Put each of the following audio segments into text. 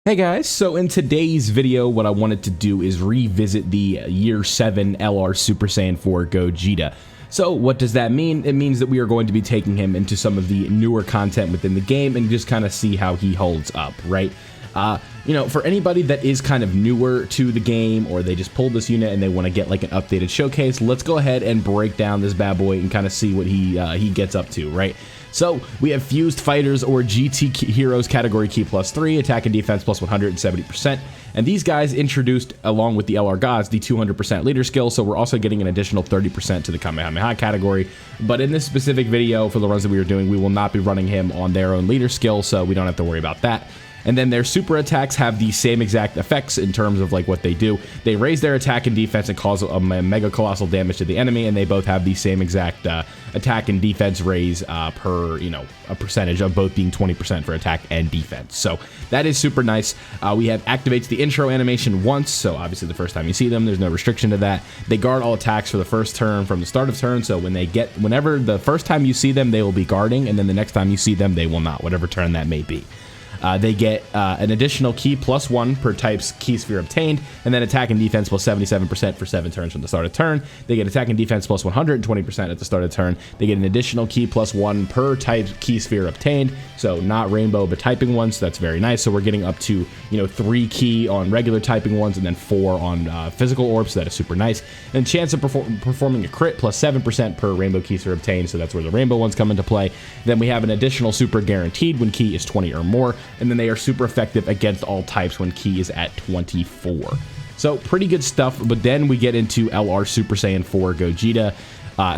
Hey guys, so in today's video, what I wanted to do is revisit the Year 7 LR Super Saiyan 4 Gogeta. So what does that mean? It means that we are going to be taking him into some of the newer content within the game and just kind of see how he holds up, right? You know, for anybody that is kind of newer to the game, or they just pulled this unit and they want to get like an updated showcase, let's go ahead and break down this bad boy and kind of see what he gets up to, right? So we have Fused Fighters or GT Heroes category key +3, attack and defense plus 170%. And these guys introduced, along with the LR Gods, the 200% leader skill, so we're also getting an additional 30% to the Kamehameha category. But in this specific video, for the runs that we are doing, we will not be running him on their own leader skill, so we don't have to worry about that. And then their super attacks have the same exact effects in terms of like what they do. They raise their attack and defense and cause a mega colossal damage to the enemy, and they both have the same exact attack and defense raise per, you know, a percentage of both being 20% for attack and defense. So that is super nice. We have activates the intro animation once, so obviously the first time you see them, there's no restriction to that. They guard all attacks for the first turn from the start of turn, so whenever the first time you see them, they will be guarding, and then the next time you see them, they will not, whatever turn that may be. They get an additional key +1 per type's key sphere obtained, and then attack and defense plus 77% for 7 turns from the start of turn. They get attack and defense plus 120% at the start of turn. They get an additional key +1 per type key sphere obtained, so not rainbow but typing ones, so that's very nice. So we're getting up to, you know, 3 key on regular typing ones and then 4 on physical orbs, so that is super nice. And chance of performing a crit plus 7% per rainbow key sphere obtained, so that's where the rainbow ones come into play. Then we have an additional super guaranteed when key is 20 or more. And then they are super effective against all types when key is at 24. So pretty good stuff, but then we get into LR Super Saiyan 4 Gogeta.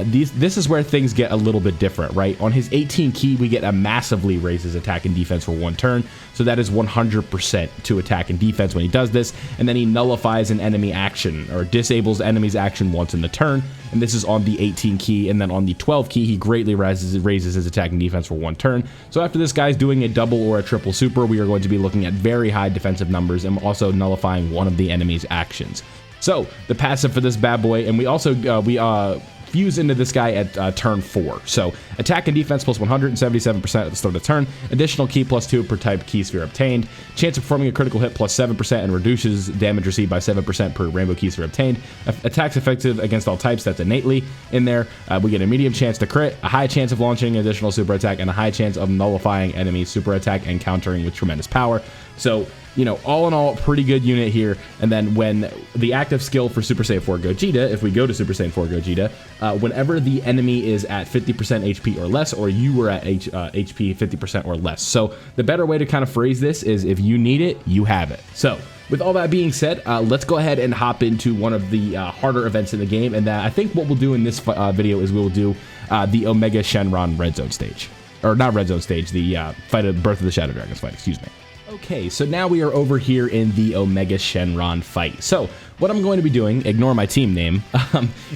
This is where things get a little bit different, right? On his 18 key, we get a massively raises attack and defense for 1 turn, so that is 100% to attack and defense when he does this, and then he nullifies an enemy action, or disables enemy's action once in the turn, and this is on the 18 key, and then on the 12 key, he greatly raises his attack and defense for 1 turn. So after this guy's doing a double or a triple super, we are going to be looking at very high defensive numbers and also nullifying one of the enemy's actions. So the passive for this bad boy, and we also fuse into this guy at turn 4. So attack and defense plus 177% at the start of the turn, additional key +2 per type key sphere obtained, chance of performing a critical hit plus 7% and reduces damage received by 7% per rainbow key sphere obtained. Attacks effective against all types, that's innately in there. We get a medium chance to crit, a high chance of launching an additional super attack, and a high chance of nullifying enemy super attack and countering with tremendous power. So, you know, all in all, pretty good unit here. And then when the active skill for Super Saiyan 4 Gogeta, if we go to Super Saiyan 4 Gogeta, whenever the enemy is at 50% HP or less, or you were at HP 50% or less. So the better way to kind of phrase this is if you need it, you have it. So with all that being said, let's go ahead and hop into one of the harder events in the game. And I think what we'll do in this video is we'll do the Omega Shenron Red Zone stage. Or not Red Zone stage, the fight of Birth of the Shadow Dragons fight, excuse me. Okay, so now we are over here in the Omega Shenron fight. So what I'm going to be doing, ignore my team name,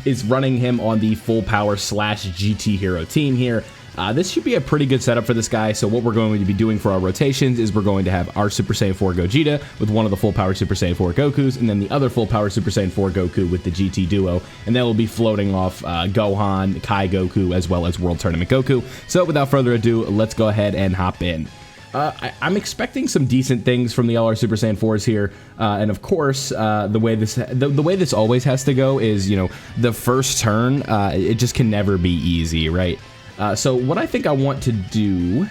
is running him on the full power / GT hero team here. This should be a pretty good setup for this guy. So what we're going to be doing for our rotations is we're going to have our Super Saiyan 4 Gogeta with one of the full power Super Saiyan 4 Gokus, and then the other full power Super Saiyan 4 Goku with the GT duo, and then we'll be floating off Gohan, Kai Goku, as well as World Tournament Goku. So without further ado, let's go ahead and hop in. I'm expecting some decent things from the LR Super Saiyan 4s here, and of course, the way this always has to go is, you know, the first turn, it just can never be easy, right? So what I think I want to do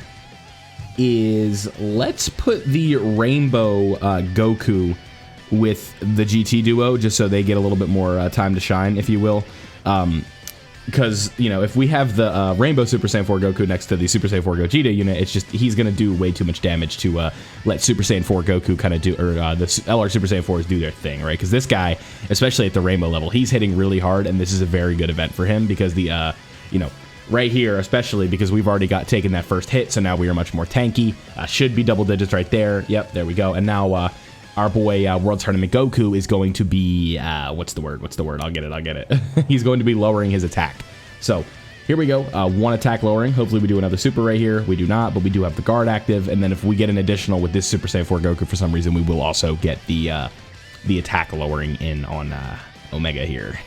is let's put the Rainbow Goku with the GT duo, just so they get a little bit more time to shine, if you will. Because, you know, if we have the Rainbow Super Saiyan 4 Goku next to the Super Saiyan 4 Gogeta unit, it's just, he's going to do way too much damage to let Super Saiyan 4 Goku kind of do, or the LR Super Saiyan 4s do their thing, right? Because this guy, especially at the Rainbow level, he's hitting really hard, and this is a very good event for him because the, you know, right here, especially because we've already taken that first hit, so now we are much more tanky. Should be double digits right there. Yep, there we go. And now, our boy World Tournament Goku is going to be, what's the word? I'll get it. He's going to be lowering his attack. So here we go, 1 attack lowering. Hopefully we do another super right here. We do not, but we do have the guard active. And then if we get an additional with this Super Saiyan 4 Goku for some reason, we will also get the attack lowering in on Omega here.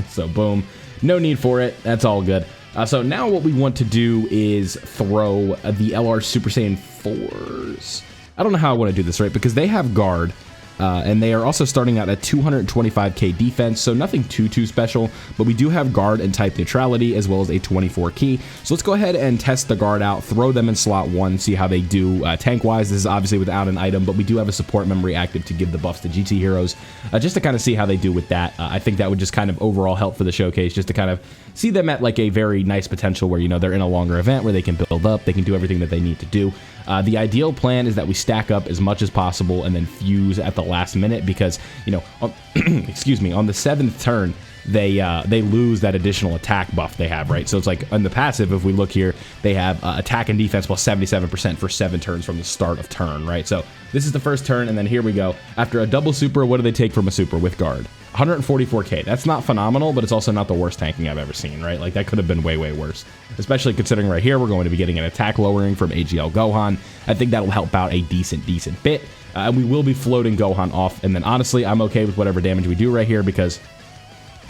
So boom, no need for it. That's all good. So now what we want to do is throw the LR Super Saiyan 4s I don't know how I want to do this, right? Because they have guard, and they are also starting out at 225k defense, so nothing too special, but we do have guard and type neutrality, as well as a 24 key. So let's go ahead and test the guard out, throw them in slot 1, see how they do tank-wise. This is obviously without an item, but we do have a support memory active to give the buffs to GT heroes, just to kind of see how they do with that. I think that would just kind of overall help for the showcase, just to kind of see them at like a very nice potential where, you know, they're in a longer event where they can build up, they can do everything that they need to do. The ideal plan is that we stack up as much as possible and then fuse at the last minute, because, you know, on, excuse me, on the 7th turn, they lose that additional attack buff they have, right? So it's like on the passive, if we look here, they have attack and defense plus 77% for 7 turns from the start of turn, right? So this is the first turn, and then here we go. After a double super, what do they take from a super with guard? 144k. That's not phenomenal, but it's also not the worst tanking I've ever seen, right? Like, that could have been way worse, especially considering right here we're going to be getting an attack lowering from AGL Gohan. I think that'll help out a decent bit, and we will be floating Gohan off, and then honestly, I'm okay with whatever damage we do right here, because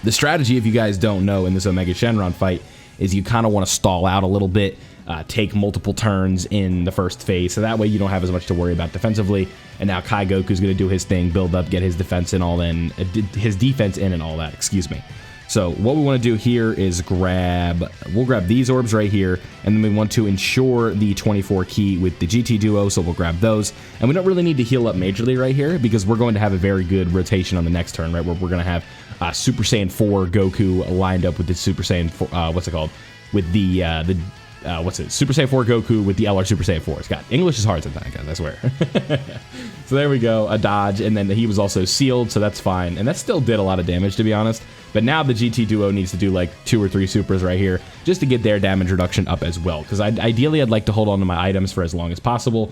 the strategy, if you guys don't know, in this Omega Shenron fight is you kind of want to stall out a little bit, take multiple turns in the first phase, so that way you don't have as much to worry about defensively. And now Kai Goku's going to do his thing, build up, get his defense in all in, his defense in and all that, excuse me. So what we want to do here is we'll grab these orbs right here, and then we want to ensure the 24 key with the GT duo, so we'll grab those. And we don't really need to heal up majorly right here, because we're going to have a very good rotation on the next turn, right, where we're going to have Super Saiyan 4 Goku lined up with the Super Saiyan 4, what's it called? With the Super Saiyan 4 Goku with the LR Super Saiyan 4s. God, English is hard sometimes, guys, I swear. So there we go, a dodge, and then he was also sealed, so that's fine. And that still did a lot of damage, to be honest. But now the GT Duo needs to do like 2 or 3 supers right here, just to get their damage reduction up as well. Because ideally, I'd like to hold on to my items for as long as possible,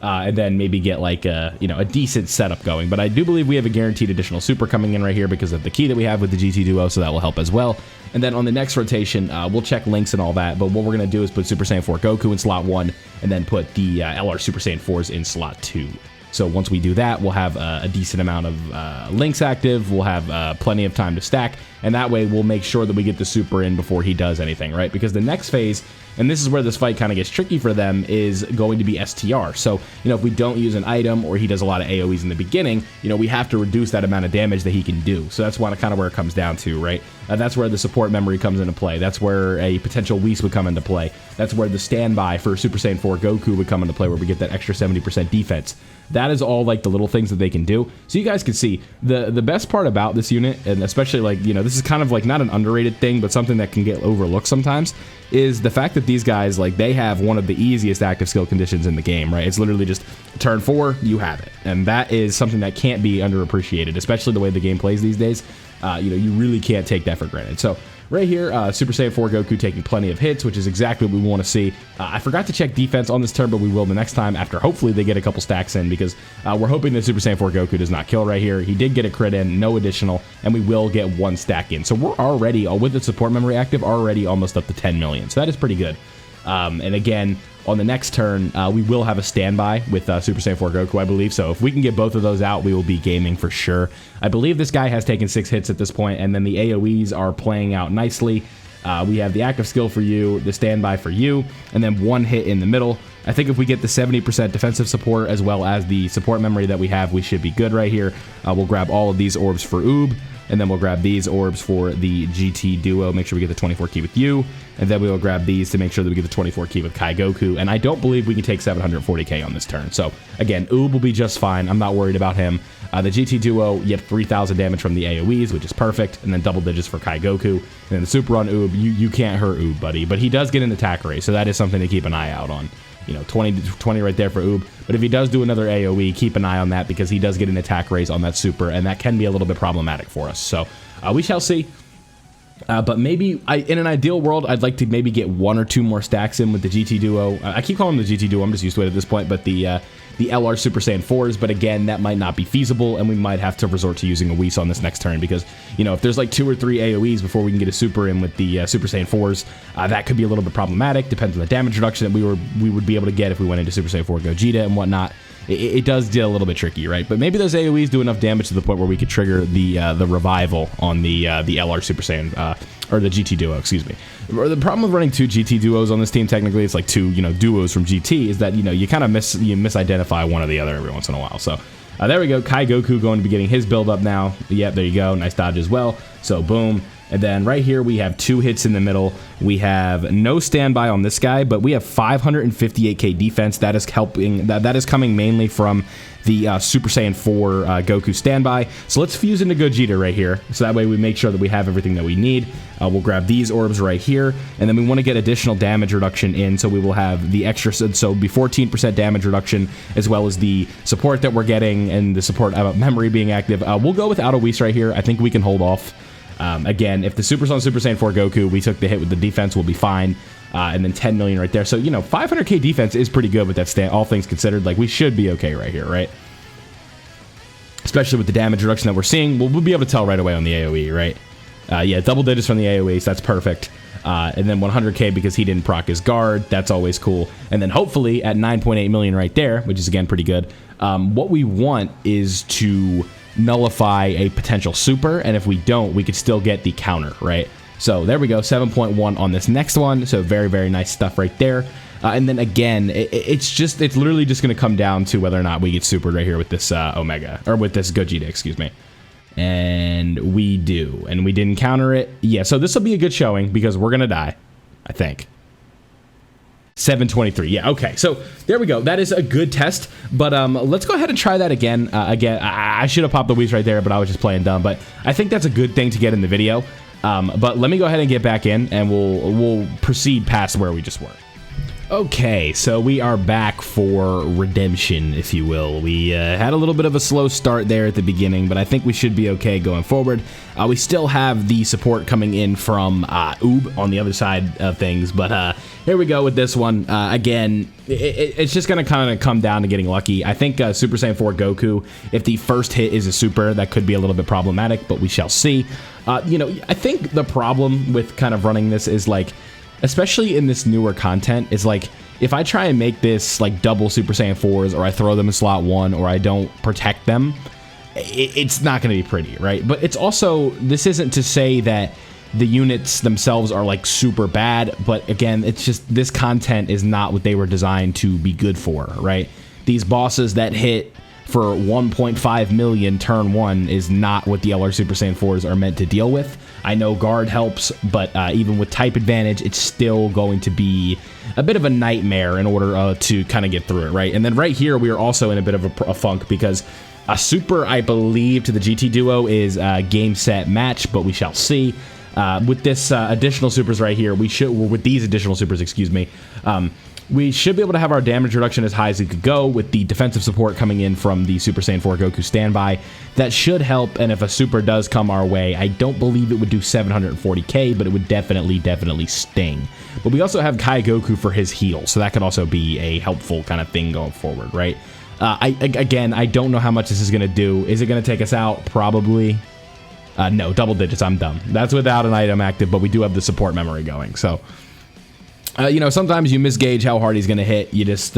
and then maybe get like a decent setup going. But I do believe we have a guaranteed additional super coming in right here because of the key that we have with the GT Duo, so that will help as well. And then on the next rotation, we'll check links and all that, but what we're going to do is put Super Saiyan 4 Goku in slot 1, and then put the LR Super Saiyan 4s in slot 2. So once we do that, we'll have a decent amount of links active, we'll have plenty of time to stack, and that way we'll make sure that we get the super in before he does anything, right? Because the next phase, and this is where this fight kind of gets tricky for them, is going to be STR. So, if we don't use an item or he does a lot of AoEs in the beginning, we have to reduce that amount of damage that he can do. So that's kind of where it comes down to, right? That's where the support memory comes into play. That's where a potential Whis would come into play. That's where the standby for Super Saiyan 4 Goku would come into play, where we get that extra 70% defense. That is all like the little things that they can do. So you guys can see the best part about this unit, and especially like, this is kind of like not an underrated thing, but something that can get overlooked sometimes, is the fact that these guys, like, they have one of the easiest active skill conditions in the game, right? It's literally just turn 4, you have it. And that is something that can't be underappreciated, especially the way the game plays these days. You really can't take that for granted. So right here, Super Saiyan 4 Goku taking plenty of hits, which is exactly what we want to see. I forgot to check defense on this turn, but we will the next time after hopefully they get a couple stacks in, because we're hoping that Super Saiyan 4 Goku does not kill right here. He did get a crit in, no additional, and we will get 1 stack in. So we're already, with the support memory active, already almost up to 10 million. So that is pretty good. And again, on the next turn, we will have a standby with Super Saiyan 4 Goku, I believe. So if we can get both of those out, we will be gaming for sure. I believe this guy has taken 6 hits at this point, and then the AoEs are playing out nicely. We have the active skill for you, the standby for you, and then 1 hit in the middle. I think if we get the 70% defensive support as well as the support memory that we have, we should be good right here. We'll grab all of these orbs for Oob, and then we'll grab these orbs for the GT Duo, make sure we get the 24 key with you, and then we will grab these to make sure that we get the 24 key with Kai Goku, and I don't believe we can take 740k on this turn. So again, Oob will be just fine. I'm not worried about him. The GT Duo, you have 3,000 damage from the AoEs, which is perfect, and then double digits for Kai Goku. And then the super on Oob, you can't hurt Oob, buddy, but he does get an attack raise, so that is something to keep an eye out on. 20 right there for Oob. But if he does do another AoE, keep an eye on that, because he does get an attack raise on that super, and that can be a little bit problematic for us. So we shall see. But maybe, in an ideal world, I'd like to maybe get 1 or 2 more stacks in with the GT Duo. I keep calling them the GT Duo, I'm just used to it at this point, but the LR Super Saiyan 4s, but again, that might not be feasible, and we might have to resort to using a Whis on this next turn, because, if there's like 2 or 3 AoEs before we can get a super in with the Super Saiyan 4s, that could be a little bit problematic. Depends on the damage reduction that we would be able to get if we went into Super Saiyan 4 Gogeta and whatnot. it does get a little bit tricky, right? But maybe those AoEs do enough damage to the point where we could trigger the revival on the LR Super Saiyan, or the GT Duo, excuse me. Or the problem with running 2 GT Duos on this team, technically, it's like 2, duos from GT, is that, you kind of misidentify one or the other every once in a while. So there we go. Kai Goku going to be getting his build up now. Yep, there you go. Nice dodge as well. So boom. And then right here we have 2 hits in the middle. We have no standby on this guy, but we have 558k defense. That is helping. That is coming mainly from the Super Saiyan 4 Goku standby. So let's fuse into Gogeta right here. So that way we make sure that we have everything that we need. We'll grab these orbs right here, and then we want to get additional damage reduction in. So we will have the extra. So be 14% damage reduction, as well as the support that we're getting and the support memory being active. We'll go with Auto Whis right here. I think we can hold off. Again, if the Super's on Super Saiyan 4 Goku, we took the hit with the defense, we'll be fine. And then 10 million right there. So, 500k defense is pretty good with that stand, all things considered. Like, we should be okay right here, right? Especially with the damage reduction that we're seeing. We'll be able to tell right away on the AoE, right? Yeah, double digits from the AoE, so that's perfect. And then 100k because he didn't proc his guard. That's always cool. And then hopefully at 9.8 million right there, which is, again, pretty good. What we want is to nullify a potential super, and if we don't, we could still get the counter, right? So there we go, 7.1 on this next one. So very, very nice stuff right there. And then again, it's literally just going to come down to whether or not we get supered right here with this Omega, or with this Gogeta, excuse me. And we do, and we didn't counter it. Yeah, so this will be a good showing because we're going to die, I think. 723. Yeah, okay. So there we go. That is a good test, but let's go ahead and try that again. I should have popped the Whis right there, but I was just playing dumb. But I think that's a good thing to get in the video. But let me go ahead and get back in, and we'll proceed past where we just were. Okay, so we are back for redemption, if you will. We had a little bit of a slow start there at the beginning, but I think we should be okay going forward. We still have the support coming in from Oob on the other side of things, but here we go with this one. Again, it's just going to kind of come down to getting lucky. I think Super Saiyan 4 Goku, if the first hit is a super, that could be a little bit problematic, but we shall see. I think the problem with kind of running this is like, especially in this newer content, is like, if I try and make this like double Super Saiyan 4s, or I throw them in slot 1, or I don't protect them, it's not going to be pretty, right? But it's also, this isn't to say that the units themselves are like super bad, but again, it's just this content is not what they were designed to be good for, right? These bosses that hit for 1.5 million turn 1 is not what the LR Super Saiyan 4s are meant to deal with. I know guard helps, but even with type advantage, it's still going to be a bit of a nightmare in order to kind of get through it, right? And then right here, we are also in a bit of a funk because a super, I believe, to the GT Duo is game, set, match, but we shall see. With this additional supers right here, with these additional supers, excuse me, we should be able to have our damage reduction as high as it could go with the defensive support coming in from the Super Saiyan 4 Goku standby. That should help, and if a super does come our way, I don't believe it would do 740k, but it would definitely sting. But we also have Kai Goku for his heal, so that could also be a helpful kind of thing going forward, right? Again, I don't know how much this is going to do. Is it going to take us out? Probably. No, double digits, I'm dumb. That's without an item active, but we do have the support memory going, so... sometimes you misgauge how hard he's going to hit. You just,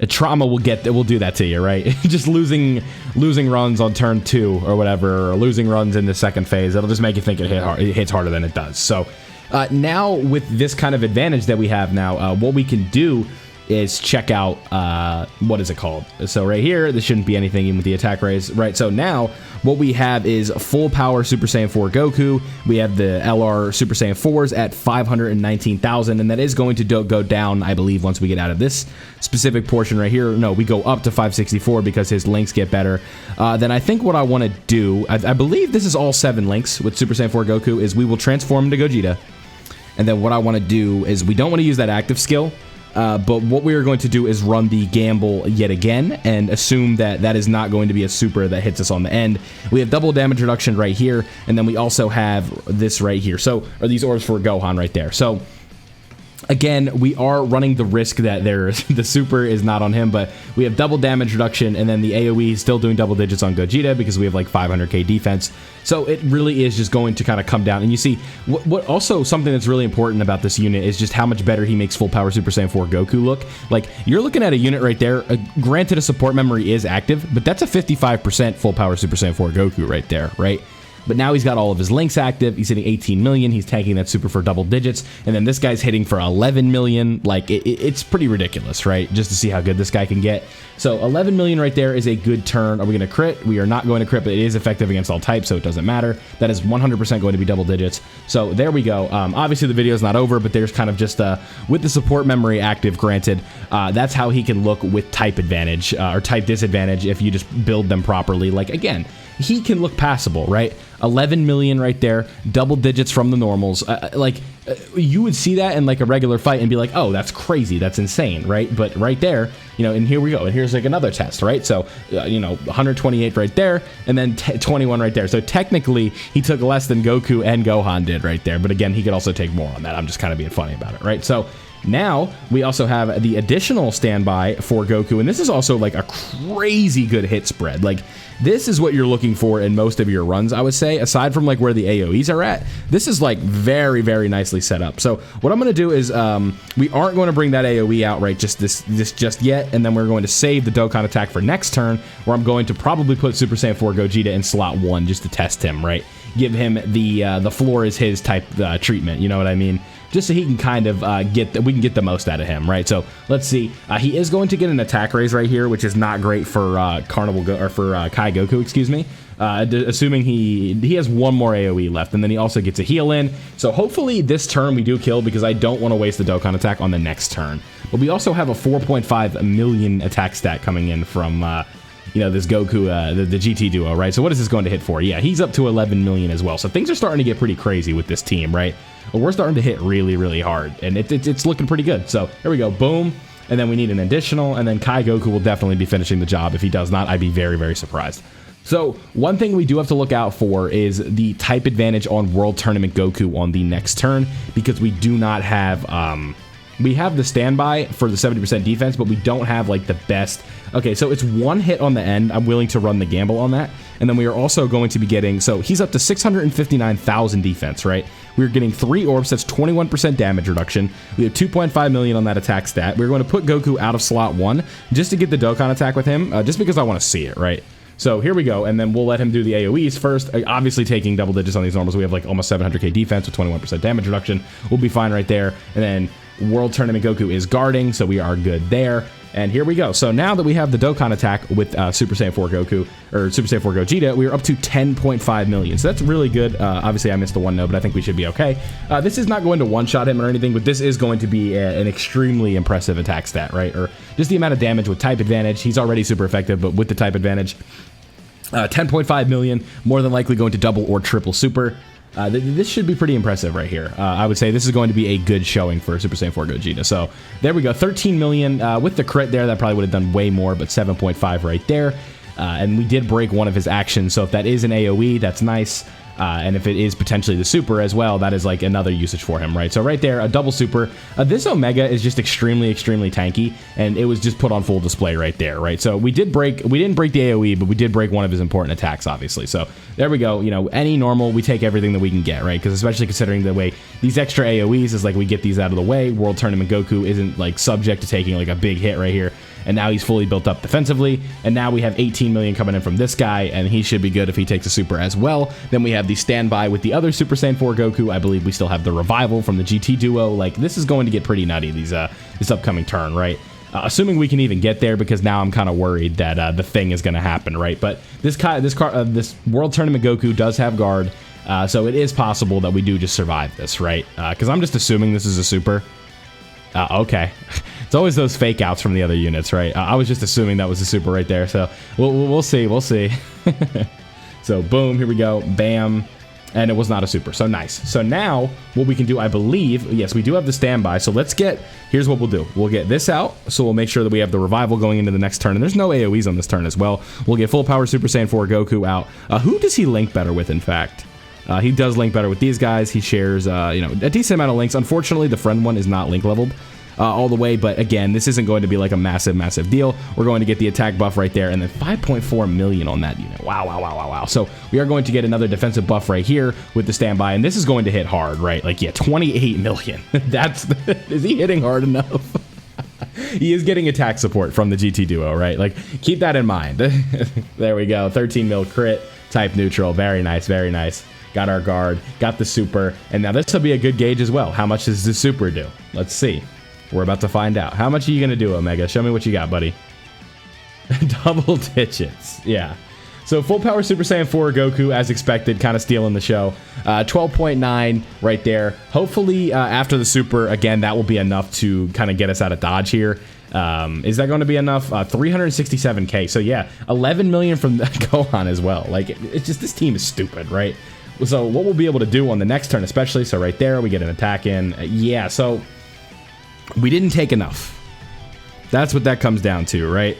trauma will do that to you, right? Just losing runs on turn 2 or whatever, or losing runs in the second phase, it'll just make you think it hits harder than it does. So now with this kind of advantage that we have now, what we can do is check out, what is it called? So right here, this shouldn't be anything even with the attack raise, right? So now what we have is full power Super Saiyan 4 Goku. We have the LR Super Saiyan 4s at 519,000, and that is going to go down, I believe, once we get out of this specific portion right here. No, we go up to 564 because his links get better. Then I think what I want to do, I believe this is all 7 links with Super Saiyan 4 Goku, is we will transform into Gogeta. And then what I want to do is we don't want to use that active skill. But what we are going to do is run the gamble yet again and assume that that is not going to be a super that hits us on the end. We have double damage reduction right here, and then we also have this right here. So, are these orbs for Gohan right there. So, Again, we are running the risk that the super is not on him, but we have double damage reduction, and then the AoE is still doing double digits on Gogeta because we have like 500k defense. So it really is just going to kind of come down. And you see, what also something that's really important about this unit is just how much better he makes full power Super Saiyan 4 Goku look. Like, you're looking at a unit right there. Granted, a support memory is active, but that's a 55% full power Super Saiyan 4 Goku right there, right? But now he's got all of his links active. He's hitting 18 million. He's tanking that super for double digits. And then this guy's hitting for 11 million. Like, it's pretty ridiculous, right? Just to see how good this guy can get. So 11 million right there is a good turn. Are we going to crit? We are not going to crit, but it is effective against all types, so it doesn't matter. That is 100% going to be double digits. So there we go. Obviously, the video is not over, but there's kind of just, with the support memory active, granted, that's how he can look with type advantage or type disadvantage if you just build them properly. Like, again, he can look passable, right? 11 million right there, double digits from the normals. You would see that in like a regular fight and be like, oh, that's crazy, that's insane, right? But right there, you know, and here we go, and here's like another test, right? So, 128 right there, and then 21 right there. So technically, he took less than Goku and Gohan did right there. But again, he could also take more on that. I'm just kind of being funny about it, right? So now we also have the additional standby for Goku, and this is also like a crazy good hit spread. Like, this is what you're looking for in most of your runs, I would say, aside from like where the AoEs are at. This is like very, very nicely set up. So what I'm going to do is we aren't going to bring that AoE out right just yet, and then we're going to save the Dokkan attack for next turn, where I'm going to probably put Super Saiyan 4 Gogeta in slot 1 just to test him, right? Give him the floor is his type treatment, you know what I mean? Just so he can kind of we can get the most out of him, right? So let's see. He is going to get an attack raise right here, which is not great for Kai Goku, excuse me. Assuming he has one more AoE left, and then he also gets a heal in. So hopefully this turn we do kill, because I don't want to waste the Dokkan attack on the next turn. But we also have a 4.5 million attack stat coming in from this Goku, the GT duo, right? So what is this going to hit for? Yeah, he's up to 11 million as well. So things are starting to get pretty crazy with this team, right? But we're starting to hit really, really hard, and it's looking pretty good. So there we go, boom. And then we need an additional, and then Kai Goku will definitely be finishing the job. If he does not, I'd be very, very surprised. So one thing we do have to look out for is the type advantage on World Tournament Goku on the next turn, because we do not have, we have the standby for the 70% defense, but we don't have like the best. Okay, so it's one hit on the end. I'm willing to run the gamble on that. And then we are also going to be getting, so he's up to 659,000 defense, right? We're getting 3 orbs, that's 21% damage reduction. We have 2.5 million on that attack stat. We're going to put Goku out of slot 1 just to get the Dokkan attack with him, just because I want to see it, right? So here we go, and then we'll let him do the AoEs first. Obviously taking double digits on these normals, we have like almost 700k defense with 21% damage reduction. We'll be fine right there. And then World Tournament Goku is guarding, so we are good there. And here we go. So now that we have the Dokkan attack with Super Saiyan 4 Goku, or Super Saiyan 4 Gogeta, we are up to 10.5 million. So that's really good. Obviously, I missed the 1-0, but I think we should be okay. This is not going to one-shot him or anything, but this is going to be an extremely impressive attack stat, right? Or just the amount of damage with type advantage. He's already super effective, but with the type advantage, 10.5 million, more than likely going to double or triple super. This should be pretty impressive right here. I would say this is going to be a good showing for Super Saiyan 4 Gogeta. So there we go, 13 million with the crit there. That probably would have done way more, but 7.5 right there. And we did break one of his actions, so if that is an AoE, that's nice. And if it is potentially the super as well, that is like another usage for him, right? So right there, a double super. This Omega is just extremely, extremely tanky, and it was just put on full display right there, right? So we didn't break the AoE, but we did break one of his important attacks, obviously. So there we go. Any normal, we take everything that we can get, right? Because especially considering the way these extra AoEs is like we get these out of the way. World Tournament Goku isn't like subject to taking like a big hit right here. And now he's fully built up defensively. And now we have 18 million coming in from this guy, and he should be good if he takes a super as well. Then we have the standby with the other Super Saiyan 4 Goku. I believe we still have the revival from the GT duo. Like, this is going to get pretty nutty this upcoming turn, right? Assuming we can even get there, because now I'm kind of worried that the thing is going to happen, right? But this World Tournament Goku does have guard, so it is possible that we do just survive this, right? Because I'm just assuming this is a super. Okay. It's always those fake outs from the other units, right? I was just assuming that was a super right there, so we'll see. We'll see. So boom, here we go, bam, and it was not a super, so nice. So now what we can do, I believe, yes, we do have the standby, so here's what we'll do. We'll get this out, so we'll make sure that we have the revival going into the next turn, and there's no AoEs on this turn as well. We'll get full power Super Saiyan 4 Goku out. Who does he link better with, in fact? He does link better with these guys. He shares, you know, a decent amount of links. Unfortunately, the friend one is not link leveled all the way, but again, this isn't going to be like a massive deal. We're going to get the attack buff right there, and then 5.4 million on that unit. Wow. So we are going to get another defensive buff right here with the standby, and this is going to hit hard, right? Like, yeah, 28 million. That's, is he hitting hard enough? He is getting attack support from the GT duo, right? Like, keep that in mind. There we go. 13 mil crit, type neutral. Very nice. Got our guard, got the super, and now this will be a good gauge as well. How much does the super do? Let's see. We're about to find out. How much are you going to do, Omega? Show me what you got, buddy. Double digits. Yeah. So full power Super Saiyan 4 Goku, as expected, kind of stealing the show. 12.9 right there. Hopefully, after the super, again, that will be enough to kind of get us out of dodge here. Is that going to be enough? 367k. So yeah, 11 million from Gohan as well. Like, it's just, this team is stupid, right? So what we'll be able to do on the next turn, especially, so right there, we get an attack in. Yeah, so we didn't take enough. That's what that comes down to, right?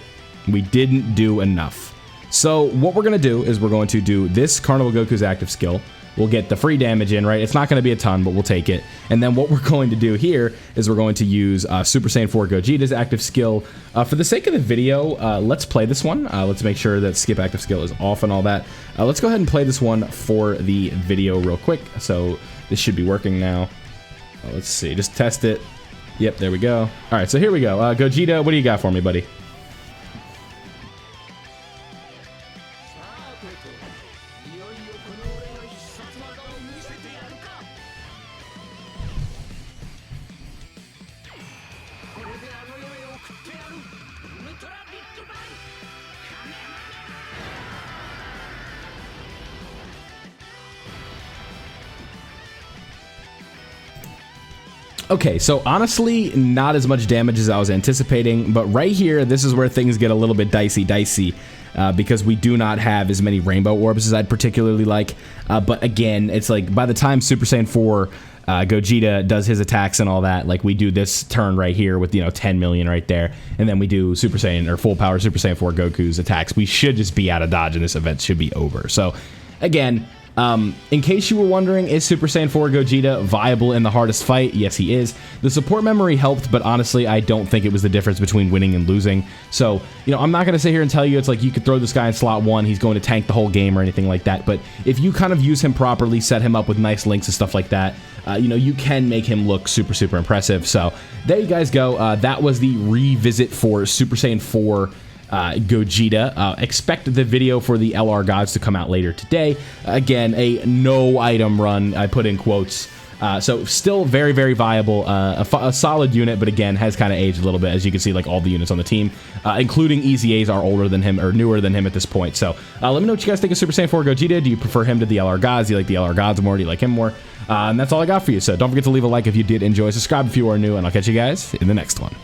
We didn't do enough. So what we're going to do is we're going to do this Carnival Goku's active skill. We'll get the free damage in, right? It's not going to be a ton, but we'll take it. And then what we're going to do here is we're going to use Super Saiyan 4 Gogeta's active skill. For the sake of the video, let's play this one. Let's make sure that skip active skill is off and all that. Let's go ahead and play this one for the video real quick. So this should be working now. Let's see, just test it. Yep, there we go. All right, so here we go. Gogeta, what do you got for me, buddy? Okay, so honestly, not as much damage as I was anticipating, but right here, this is where things get a little bit dicey, because we do not have as many rainbow orbs as I'd particularly like. But again, it's like by the time Super Saiyan 4 Gogeta does his attacks and all that, like we do this turn right here with, you know, 10 million right there, and then we do Super Saiyan or full power Super Saiyan 4 Goku's attacks. We should just be out of dodge and this event should be over. So again, in case you were wondering, is Super Saiyan 4 Gogeta viable in the hardest fight? Yes, he is. The support memory helped, but honestly, I don't think it was the difference between winning and losing. So, you know, I'm not going to sit here and tell you it's like you could throw this guy in slot 1, he's going to tank the whole game or anything like that. But if you kind of use him properly, set him up with nice links and stuff like that, you know, you can make him look super impressive. So there you guys go. That was the revisit for Super Saiyan 4 Gogeta. Expect the video for the LR Gods to come out later today. Again, a no item run, I put in quotes. So still very viable, a solid unit, but again, has kind of aged a little bit. As you can see, like all the units on the team, including EZAs, are older than him or newer than him at this point. So let me know what you guys think of Super Saiyan 4 Gogeta. Do you prefer him to the LR Gods? Do you like the LR Gods more? Do you like him more? And that's all I got for you. So don't forget to leave a like if you did enjoy. Subscribe if you are new, and I'll catch you guys in the next one.